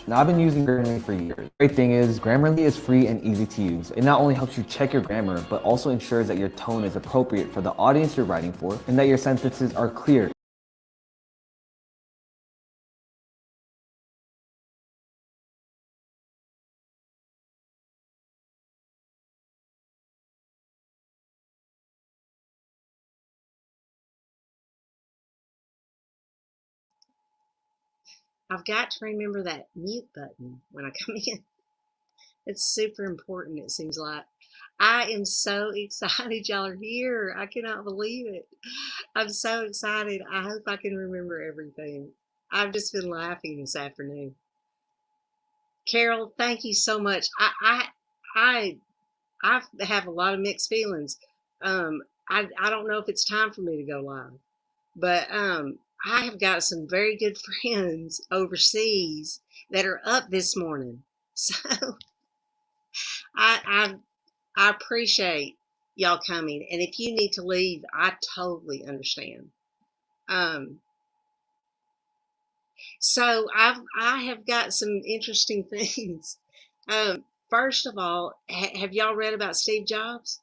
Now, I've been using Grammarly for years. The great thing is, Grammarly is free and easy to use. It not only helps you check your grammar, but also ensures that your tone is appropriate for the audience you're writing for and that your sentences are clear. I've got to remember that mute button when I come in. It's super important, it seems like. I am so excited y'all are here. I cannot believe it. I'm so excited. I hope I can remember everything. I've just been laughing this afternoon. Carol, thank you so much. I have a lot of mixed feelings. I don't know if it's time for me to go live, but I have got some very good friends overseas that are up this morning. So I I appreciate y'all coming, and if you need to leave, I totally understand. Um, so I have got some interesting things. First of all, have y'all read about Steve Jobs?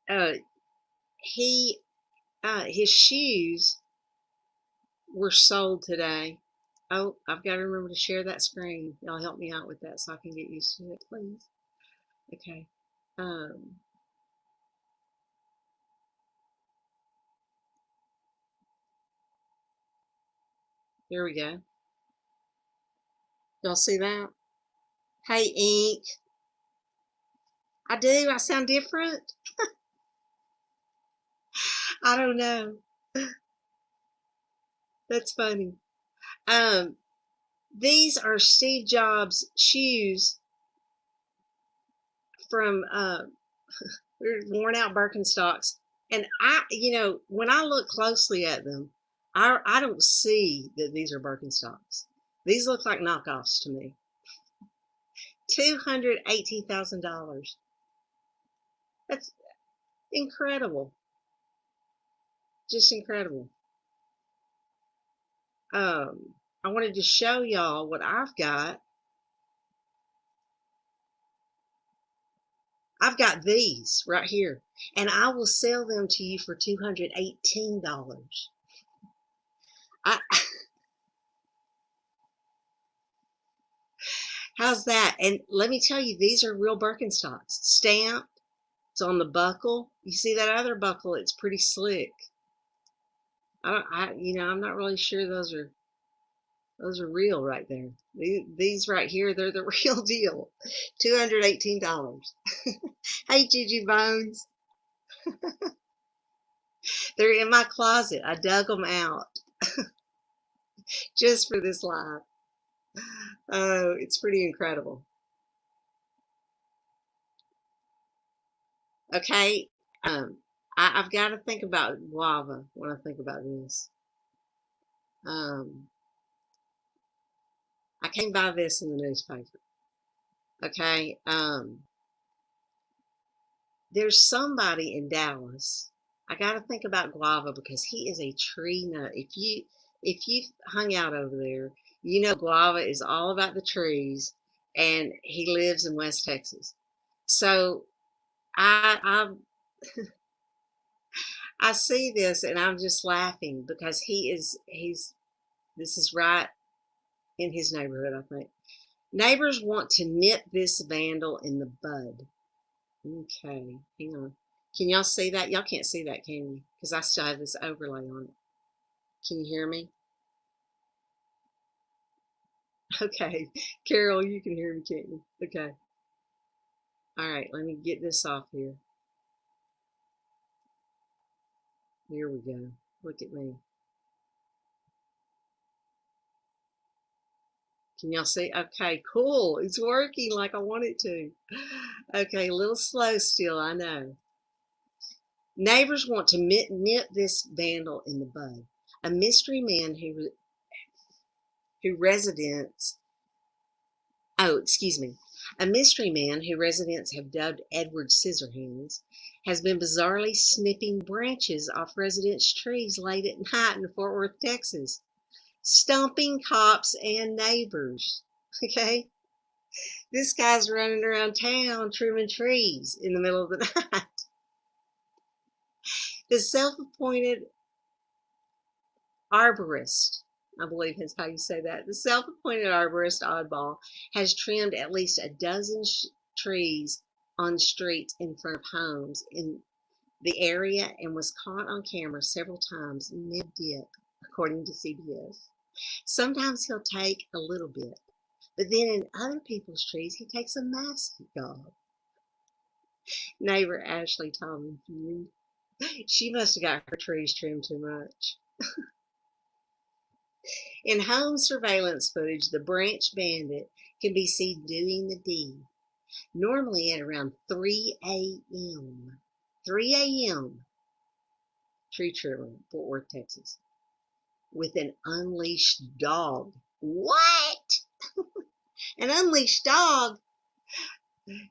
Uh, he his shoes were sold today. Oh, I've got to remember to share that screen. Y'all help me out with that so I can get used to it, please. Okay. Um, Here we go. Y'all see that? Hey, Ink. I do. I sound different. I don't know. That's funny. Um, these are Steve Jobs shoes from worn out Birkenstocks. And when I look closely at them, I don't see that these are Birkenstocks. These look like knockoffs to me. $218,000. That's incredible. Just incredible. I wanted to show y'all what I've got. I've got these right here, and I will sell them to you for $218. I, how's that? And let me tell you, these are real Birkenstocks, stamped. It's on the buckle. You see that other buckle? It's pretty slick. I'm not really sure those are real right there. These right here, they're the real deal. $218. Hey, Gigi Bones. They're in my closet. I dug them out just for this live. Oh, it's pretty incredible. Okay, I've got to think about guava when I think about this. Um, I came by this in the newspaper. Okay, there's somebody in Dallas. I got to think about guava because he is a tree nut. If you hung out over there, you know guava is all about the trees, and he lives in West Texas. So I see this and I'm just laughing because he's this is right in his neighborhood, I think. Neighbors want to nip this vandal in the bud. Okay, hang on. Can y'all see that? Y'all can't see that, can you? Because I still have this overlay on it. Can you hear me? Okay. Carol, you can hear me, can't you? Okay. All right, let me get this off here. Here we go. Look at me. Can y'all see? Okay, cool. It's working like I want it to. Okay, a little slow still, I know. Neighbors want to nip this vandal in the bud. A mystery man who residents, oh, excuse me. A mystery man, who residents have dubbed Edward Scissorhands, has been bizarrely snipping branches off residents' trees late at night in Fort Worth, Texas, stumping cops and neighbors. Okay? This guy's running around town trimming trees in the middle of the night. The self-appointed arborist, I believe that's how you say that, the self-appointed arborist oddball has trimmed at least a dozen trees on streets in front of homes in the area and was caught on camera several times mid-dip, according to CBS. Sometimes he'll take a little bit, but then in other people's trees, he takes a massive gobble. Neighbor Ashley told me she must have got her trees trimmed too much. In home surveillance footage, the branch bandit can be seen doing the deed, normally at around 3 a.m. 3 a.m. tree trimmer, Fort Worth, Texas, with an unleashed dog. What? An unleashed dog? And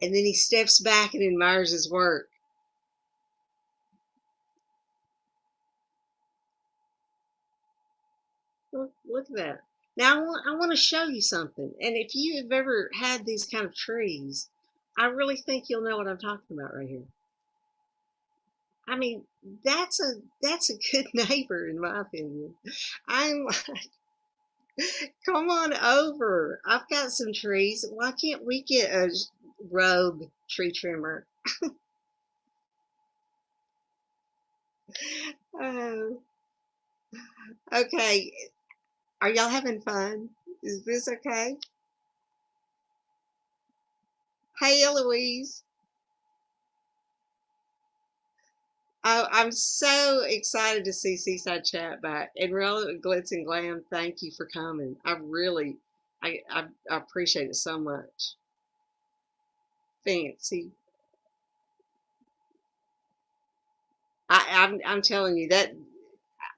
then he steps back and admires his work. Look at that. Now I want to show you something. And if you have ever had these kind of trees, I really think you'll know what I'm talking about right here. I mean, that's a good neighbor in my opinion. I'm like, come on over. I've got some trees. Why can't we get a rogue tree trimmer? Oh, okay. Are y'all having fun? Is this okay? Hey, Eloise. Oh, I'm so excited to see Seaside Chat back. And Relevant Glitz and Glam, thank you for coming. I appreciate it so much. Fancy. I'm telling you that.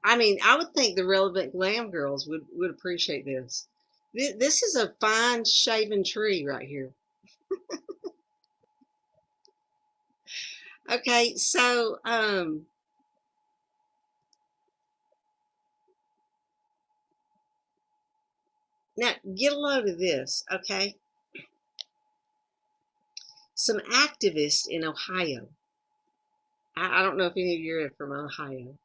I mean, I would think the Relevant Glam girls would appreciate this. This is a fine shaven tree right here. Okay, so now get a load of this, okay? Some activists in Ohio. I don't know if any of you are from Ohio.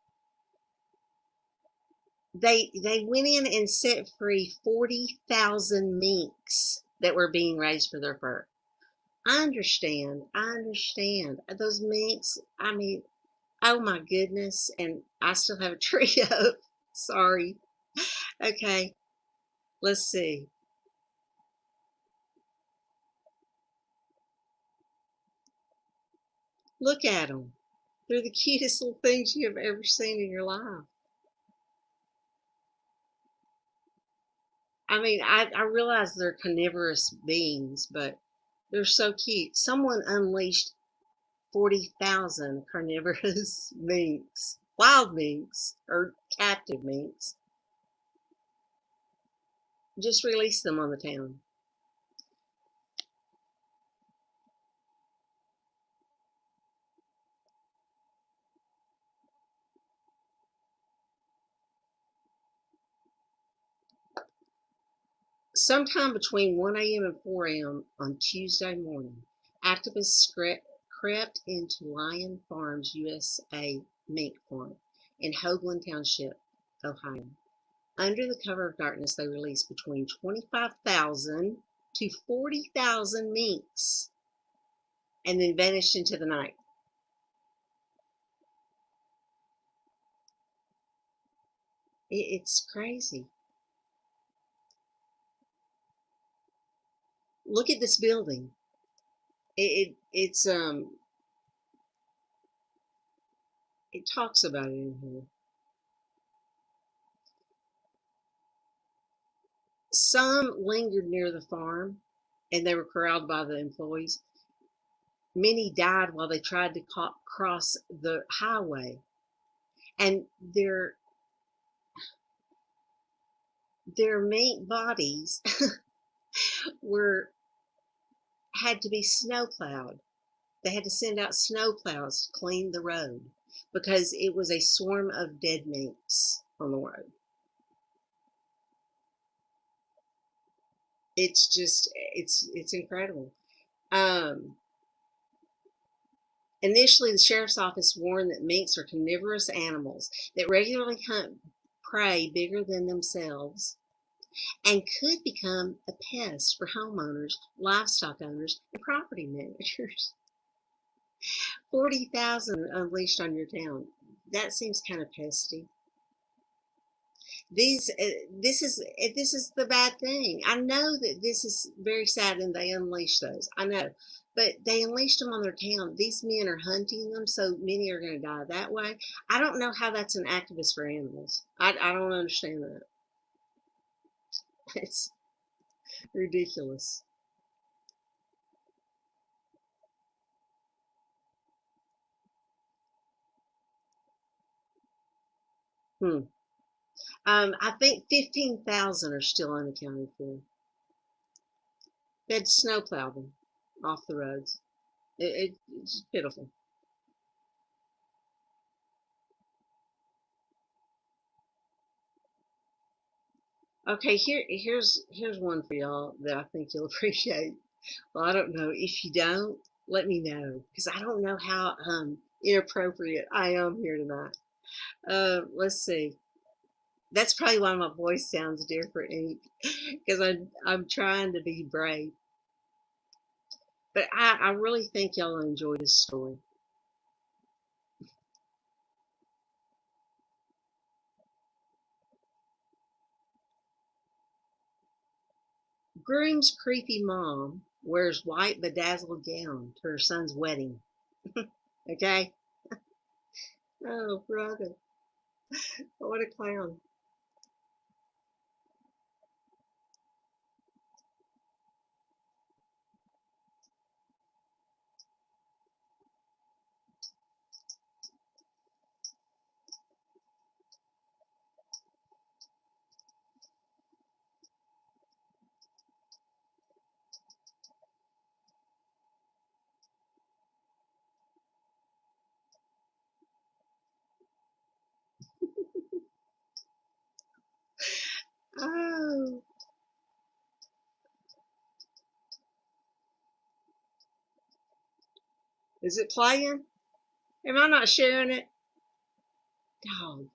They went in and set free 40,000 minks that were being raised for their fur. I understand. Those minks, I mean, oh my goodness. And I still have a tree up. Sorry. Okay, let's see. Look at them. They're the cutest little things you have ever seen in your life. I mean, I realize they're carnivorous beings, but they're so cute. Someone unleashed 40,000 carnivorous minks, wild minks, or captive minks. Just release them on the town. Sometime between 1 a.m. and 4 a.m. on Tuesday morning, activists crept into Lion Farms USA mink farm in Hoagland Township, Ohio. Under the cover of darkness, they released between 25,000 to 40,000 minks and then vanished into the night. It's crazy. Look at this building. It talks about it in here. Some lingered near the farm and they were corralled by the employees. Many died while they tried to cross the highway. And their mink bodies were had to be snow plowed. They had to send out snow plows to clean the road because it was a swarm of dead minks on the road. It's just it's incredible. Um, Initially, the sheriff's office warned that minks are carnivorous animals that regularly hunt prey bigger than themselves and could become a pest for homeowners, livestock owners, and property managers. 40,000 unleashed on your town. That seems kind of pesty. This is the bad thing. I know that this is very sad, and they unleash those. I know, but they unleashed them on their town. These men are hunting them, so many are going to die that way. I don't know how that's an activist for animals. I don't understand that. It's ridiculous. Hmm. I think 15,000 are still unaccounted for. They had to snowplow them off the roads. It's pitiful. Okay, here's one for y'all that I think you'll appreciate. Well, I don't know. If you don't, let me know because I don't know how inappropriate I am here tonight. Let's see. That's probably why my voice sounds different because I'm trying to be brave. But I really think y'all will enjoy this story. Groom's creepy mom wears white bedazzled gown to her son's wedding. Okay? Oh, brother. What a clown. Oh, is it playing? Am I not sharing it? Dog,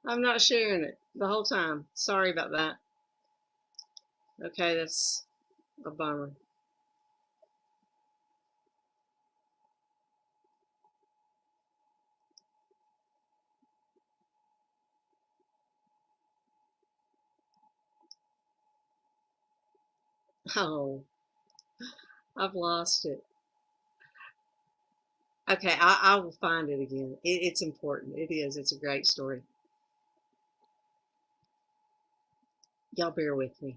I'm not sharing it the whole time. Sorry about that. Okay, that's a bummer. Oh, I've lost it. Okay, I will find it again. It's important. It is. It's a great story. Y'all bear with me.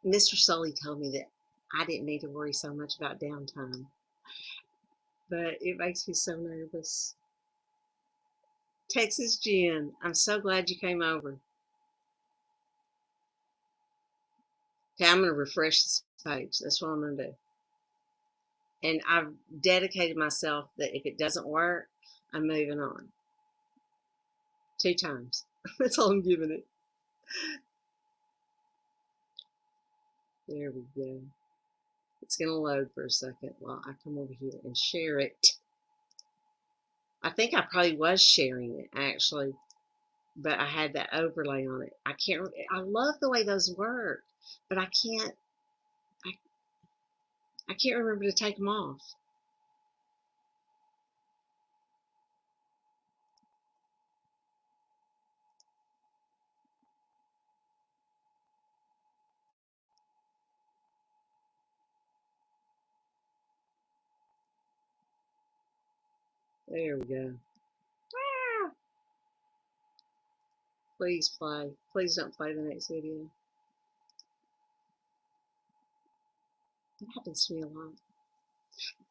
Mr. Sully told me that I didn't need to worry so much about downtime, but it makes me so nervous. Texas Jen, I'm so glad you came over. Okay, I'm going to refresh this page. That's what I'm going to do. And I've dedicated myself that if it doesn't work, I'm moving on. 2 times. That's all I'm giving it. There we go. It's going to load for a second while I come over here and share it. I think I probably was sharing it actually, but I had that overlay on it. I can't. I love the way those work, but I can't. I, I can't remember to take them off. There we go. Ah, please play. Please don't play the next video. It happens to me a lot.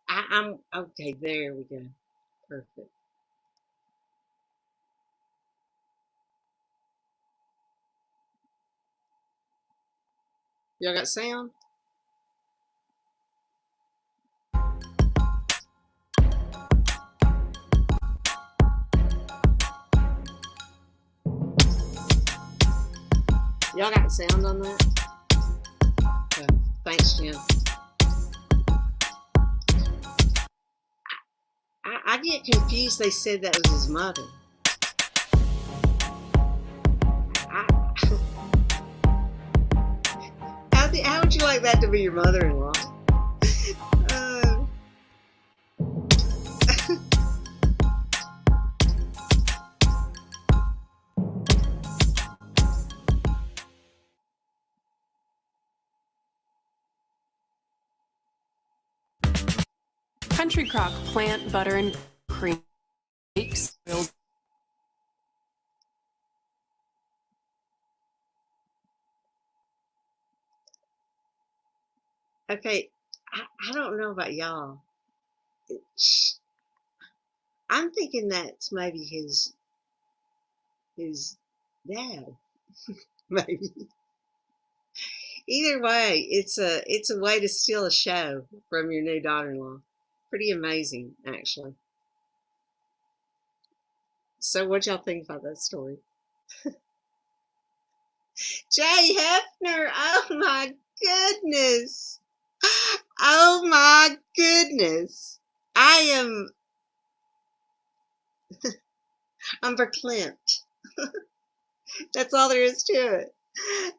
I'm okay. There we go. Perfect. Y'all got sound? Y'all got the sound on that? Thanks, Jim. I get confused. They said that was his mother. How would you like that to be your mother-in-law? Uh, Country crock, plant, butter, and cream. okay, I don't know about y'all. I'm thinking that's maybe his dad. Maybe. Either way, it's a way to steal a show from your new daughter-in-law. Pretty amazing, actually. So, what y'all think about that story? Jay Hefner, oh my goodness. Oh my goodness. I'm verklempt. That's all there is to it.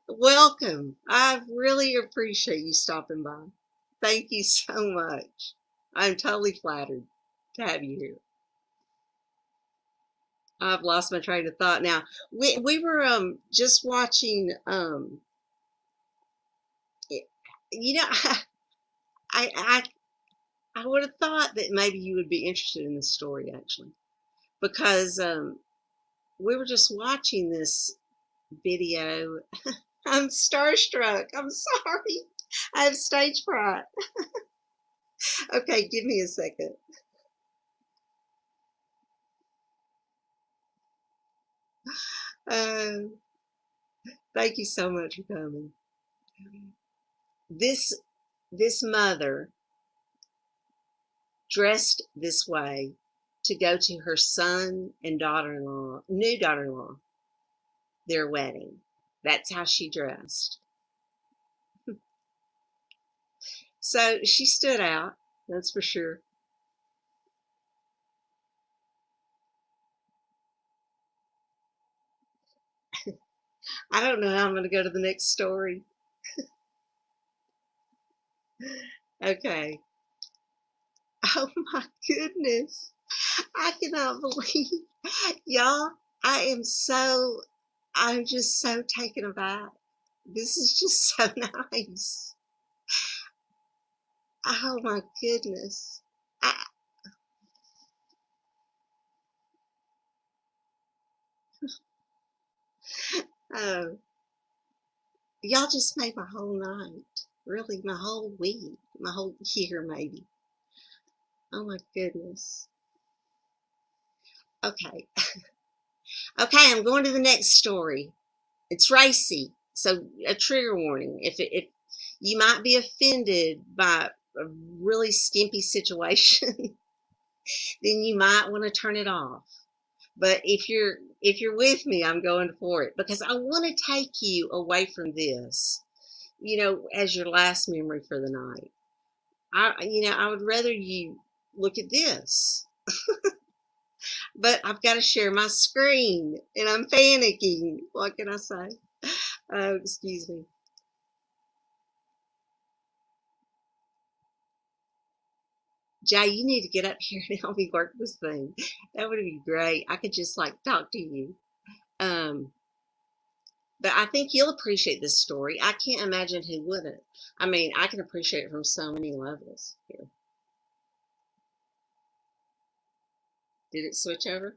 Welcome. I really appreciate you stopping by. Thank you so much. I'm totally flattered to have you here. I've lost my train of thought now. We were just watching you know I I I would have thought that maybe you would be interested in this story actually because we were just watching this video. I'm starstruck. I'm sorry. I have stage fright. Okay, give me a second. Uh, Thank you so much for coming. This this mother dressed this way to go to her son and daughter-in-law, new daughter-in-law, their wedding. That's how she dressed. So she stood out, that's for sure. I don't know how I'm going to go to the next story. Okay. Oh my goodness. I cannot believe y'all. I'm just so taken aback. This is just so nice. Oh my goodness. I, oh, y'all just made my whole night. Really, my whole week, my whole year, maybe. Oh my goodness. Okay. Okay, I'm going to the next story. It's racy, so a trigger warning. If you might be offended by a really skimpy situation, then you might want to turn it off. But if you're with me, I'm going for it because I want to take you away from this, as your last memory for the night. I would rather you look at this, but I've got to share my screen and I'm panicking. What can I say? Oh, excuse me. Jay, you need to get up here and help me work this thing. That would be great. I could just like talk to you. Um, but I think you'll appreciate this story. I can't imagine who wouldn't. I mean, I can appreciate it from so many levels here. Did it switch over?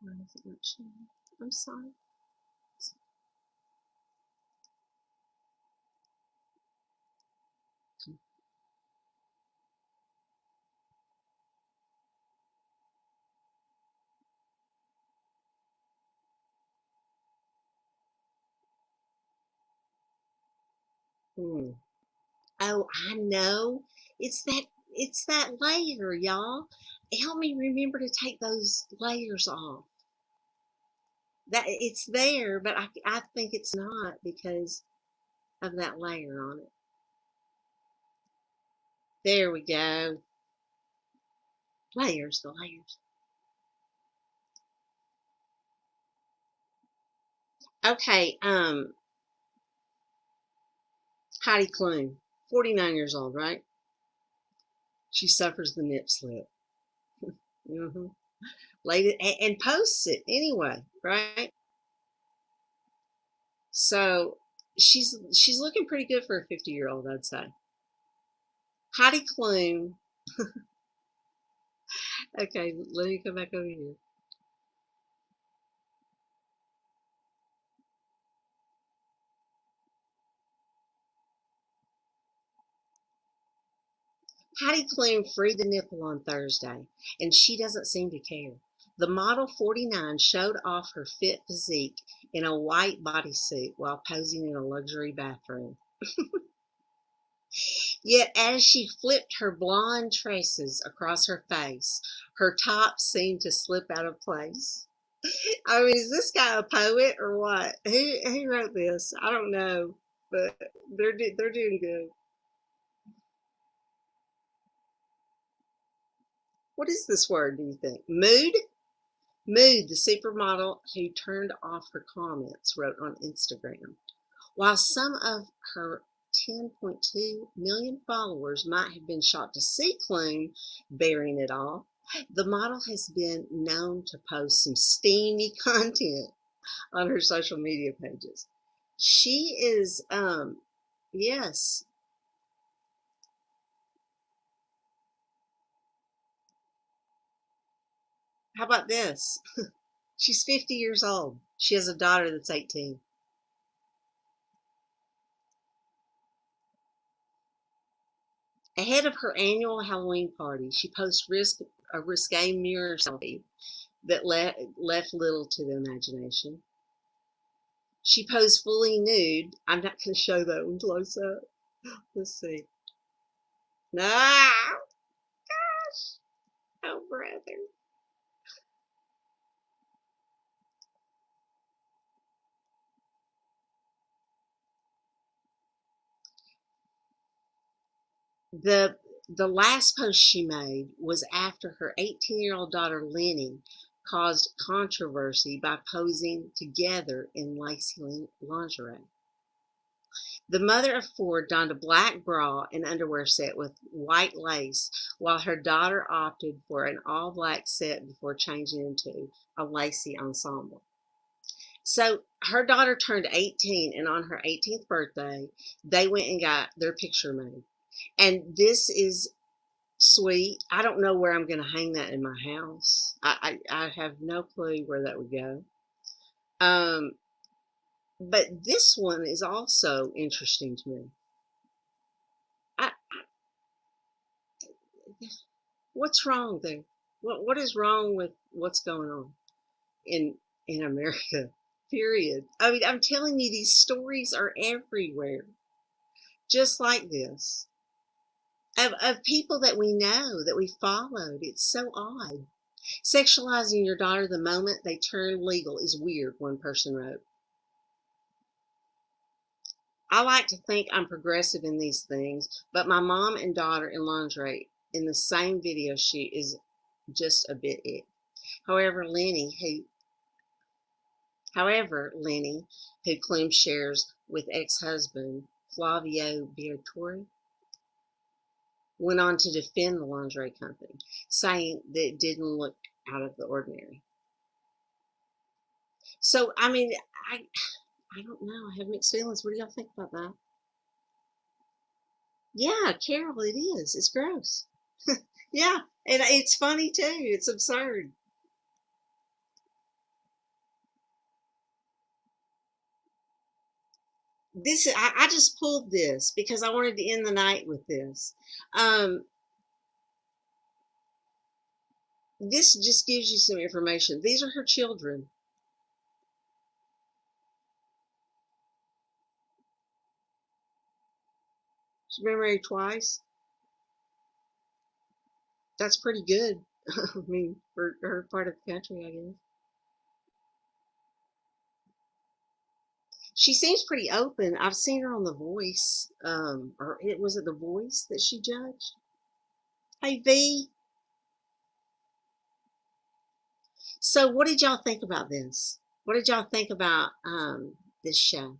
Why is it not showing? I'm sorry. Hmm. Oh, I know. It's that. it's that layer, y'all. Help me remember to take those layers off. That it's there, but I think it's not because of that layer on it. There we go. Layers, the layers. Okay, Heidi Klum, 49 years old, right? She suffers the nip slip. hmm and posts it anyway, right? So she's looking pretty good for a 50-year-old, I'd say. Heidi Klum. Okay, let me come back over here. Heidi Klum freed the nipple on Thursday, and she doesn't seem to care. The model 49 showed off her fit physique in a white bodysuit while posing in a luxury bathroom. Yet as she flipped her blonde tresses across her face, her top seemed to slip out of place. I mean, is this guy a poet or what? Who wrote this? I don't know, but they're doing good. What is this word, do you think? Mood? Mood, the supermodel who turned off her comments, wrote on Instagram. While some of her 10.2 million followers might have been shocked to see Klum bearing it all, the model has been known to post some steamy content on her social media pages. She is, yes. How about this? She's 50 years old. She has a daughter that's 18. Ahead of her annual Halloween party, she posted a risque mirror selfie that left little to the imagination. She posed fully nude. I'm not going to show that one close up. Let's see. No! Gosh! Oh, brother. The last post she made was after her 18-year-old daughter Lenny caused controversy by posing together in lacy lingerie. The mother of four donned a black bra and underwear set with white lace, while her daughter opted for an all-black set before changing into a lacy ensemble. So her daughter turned 18, and on her 18th birthday, they went and got their picture made. And this is sweet. I don't know where I'm going to hang that in my house. I have no clue where that would go. But this one is also interesting to me. I, what's wrong there? What is wrong with what's going on in America? Period. I mean, I'm telling you, these stories are everywhere, just like this, of people that we know, that we followed. It's so odd. Sexualizing your daughter the moment they turn legal is weird, one person wrote. I like to think I'm progressive in these things, but my mom and daughter in lingerie in the same video shoot is just a bit ick. However, Lenny, who Klum shares with ex-husband Flavio Briatore, went on to defend the lingerie company, saying that it didn't look out of the ordinary. So, I mean, I don't know. I have mixed feelings. What do y'all think about that? Yeah, Carol, it is. It's gross. Yeah, and it's funny too. It's absurd. I just pulled this because I wanted to end the night with this. Um, this just gives you some information. These are her children. She's been married twice. That's pretty good. I mean, for her part of the country, I guess. She seems pretty open. I've seen her on The Voice. Or it was it The Voice that she judged? Hey V. So what did y'all think about this? What did y'all think about this show?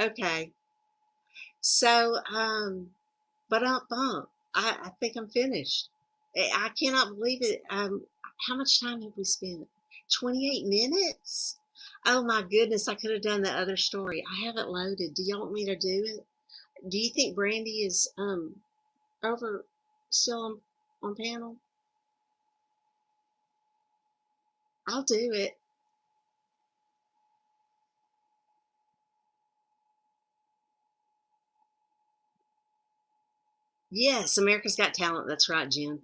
Okay. So but bump. I think I'm finished. I cannot believe it. How much time have we spent? 28 minutes? Oh my goodness, I could have done the other story. I haven't loaded. Do y'all want me to do it? Do you think Brandy is over still on panel? I'll do it. Yes, America's Got Talent. That's right, Jen.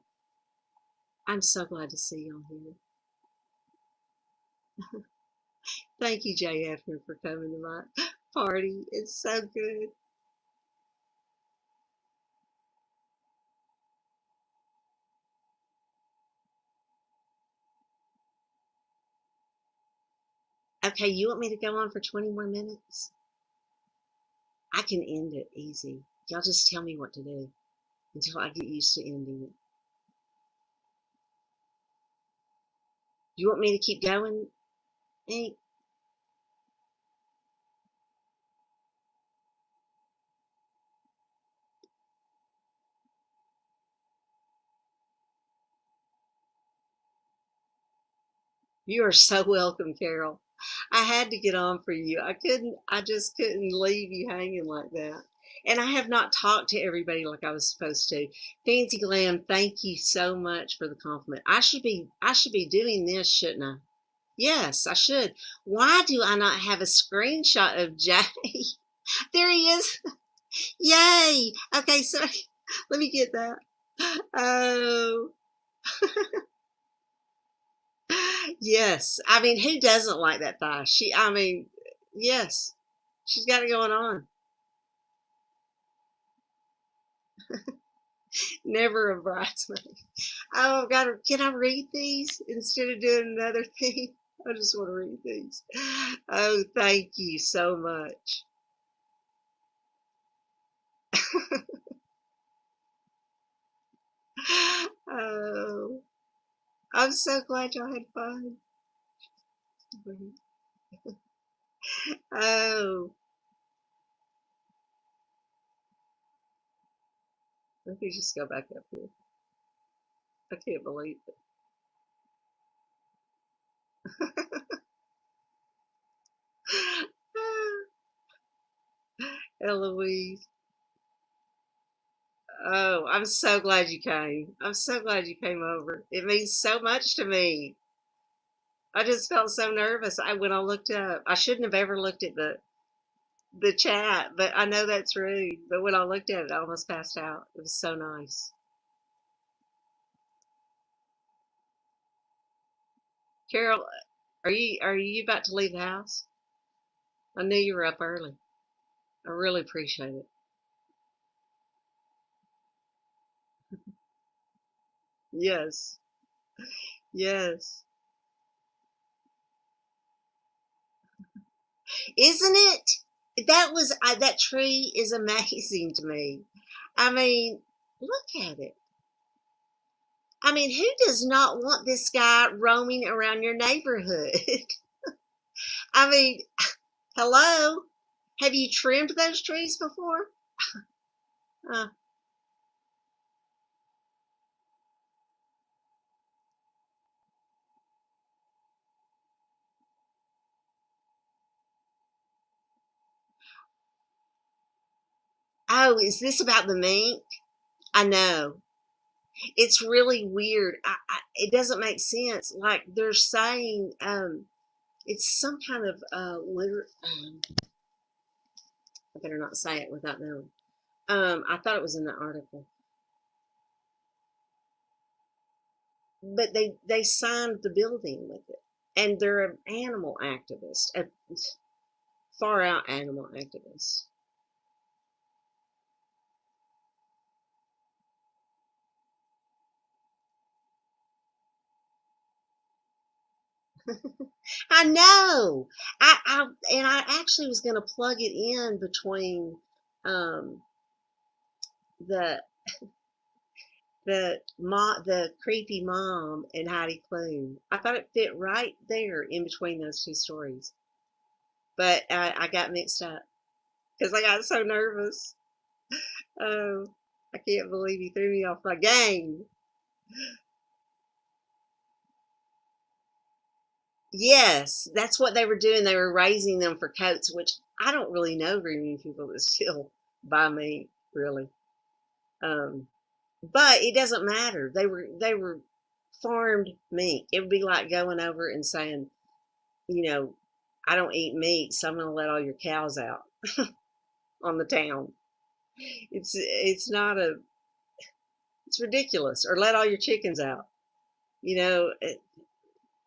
I'm so glad to see y'all here. Thank you, Jay Hefner, for coming to my party. It's so good. Okay, you want me to go on for 20 more minutes? I can end it easy. Y'all just tell me what to do until I get used to ending it. You want me to keep going, Hank? You are so welcome, Carol. I had to get on for you. I just couldn't leave you hanging like that. And I have not talked to everybody like I was supposed to. Fancy Glam, thank you so much for the compliment. I should be doing this, shouldn't I? Yes, I should. Why do I not have a screenshot of Jay? There he is. Yay. Okay, so let me get that. Oh, yes. I mean, who doesn't like that thigh? I mean, yes, she's got it going on. Never a bridesmaid. Oh, God, can I read these instead of doing another thing? I just want to read these. Oh, thank you so much. Oh, I'm so glad y'all had fun. Oh, let me just go back up here. I can't believe it. Eloise. Oh, I'm so glad you came. I'm so glad you came over. It means so much to me. I just felt so nervous. When I looked up, I shouldn't have ever looked at the chat, but I know that's rude. But when I looked at it, I almost passed out. It was so nice. Carol, are you about to leave the house? I knew you were up early. I really appreciate it. Yes, yes. Isn't it? That tree is amazing to me. I mean, look at it. I mean, who does not want this guy roaming around your neighborhood? I mean, hello? Have you trimmed those trees before? Uh, oh, is this about the mink? I know. It's really weird. It doesn't make sense. Like they're saying, it's some kind of I better not say it without knowing. I thought it was in the article, but they signed the building with it, and they're an animal activist, a far out animal activist. I know. I actually was going to plug it in between um, the the creepy mom and Heidi Klum. I thought it fit right there in between those two stories, but I got mixed up because I got so nervous. Oh, I can't believe he threw me off my game. Yes, that's what they were doing. They were raising them for coats, which I don't really know very many people that still buy meat, really. Um, but it doesn't matter. They were farmed meat. It would be like going over and saying, you know, I don't eat meat, so I'm going to let all your cows out on the town. It's not a it's ridiculous. Or let all your chickens out. You know,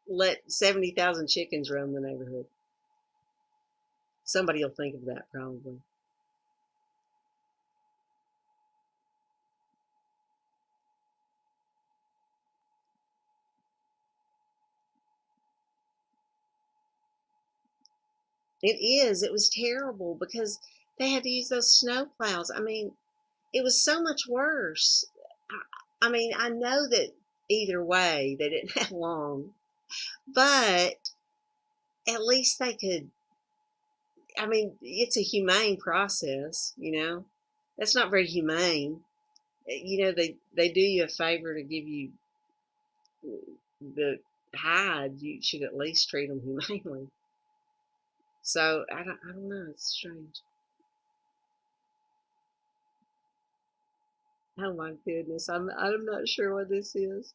let 70,000 chickens roam the neighborhood. Somebody will think of that probably. It is. It was terrible because they had to use those snow plows. I mean, it was so much worse. I mean, I know that either way they didn't have long, but at least they could. I mean, it's a humane process, you know. That's not very humane. You know, they do you a favor to give you the hide. You should at least treat them humanely. So I don't know. It's strange. Oh my goodness, I'm not sure what this is.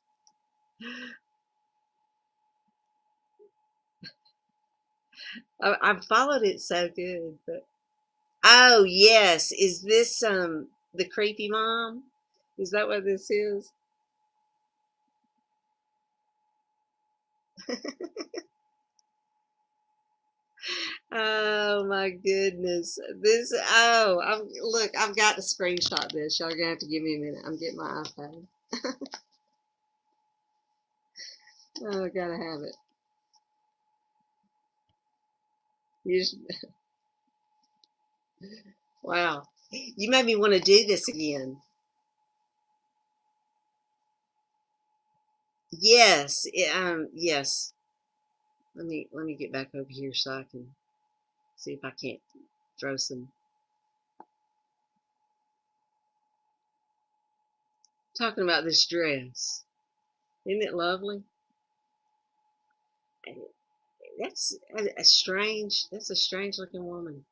I've followed it so good, but oh yes, is this the creepy mom? Is that what this is? Oh my goodness. Look, I've got to screenshot this. Y'all are gonna have to give me a minute. I'm getting my iPad. Oh, I gotta have it. You just, wow. You made me want to do this again. Yes, yes. Let me get back over here so I can see if I can't throw some. Talking about this dress. Isn't it lovely? That's a strange looking woman.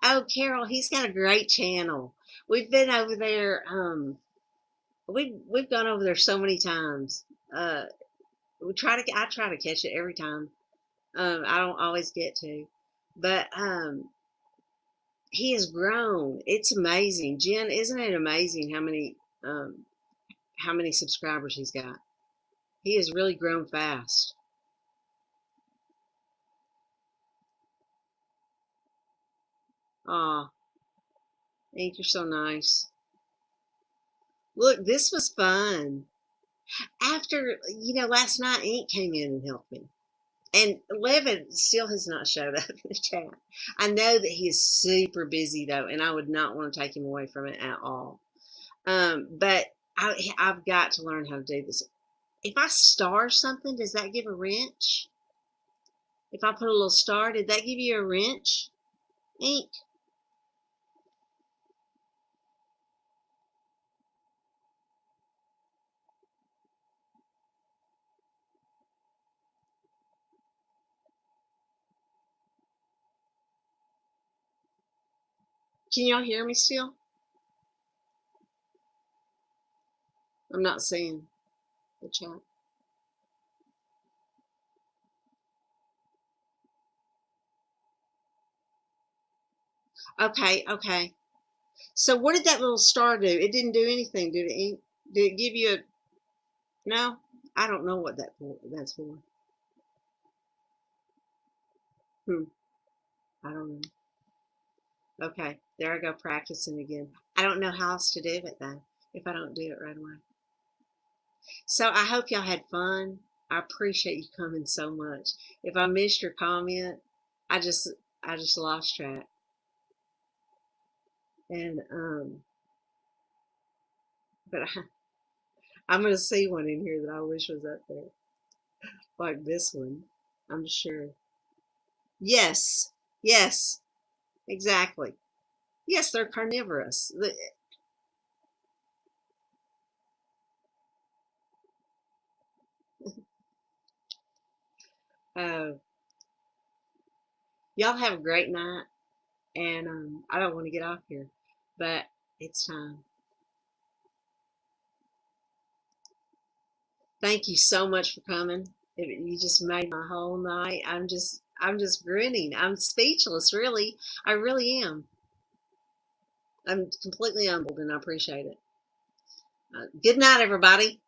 Oh, Carol, he's got a great channel. We've been over there. We've gone over there so many times. I try to catch it every time. I don't always get to. But he has grown. It's amazing. Jen, isn't it amazing how many subscribers he's got? He has really grown fast. Aw, Ink, you're so nice. Look, this was fun. After, last night Ink came in and helped me. And Levin still has not showed up in the chat. I know that he is super busy though, and I would not want to take him away from it at all. But I've got to learn how to do this. If I star something, does that give a wrench? If I put a little star, did that give you a wrench? Ink? Can y'all hear me still? I'm not seeing the chat. Okay. So what did that little star do? It didn't do anything, did it, Ink? Did it give you a... No? I don't know what that's for. I don't know. Okay, there I go practicing again. I don't know how else to do it though, if I don't do it right away. So I hope y'all had fun. I appreciate you coming so much. If I missed your comment, I just lost track. And but I'm gonna see one in here that I wish was up there, like this one. I'm sure. Yes, exactly. Yes, they're carnivorous. Uh, y'all have a great night, and I don't want to get off here, but it's time. Thank you so much for coming. You just made my whole night. I'm just grinning. I'm speechless, really. I really am. I'm completely humbled and I appreciate it. Good night, everybody.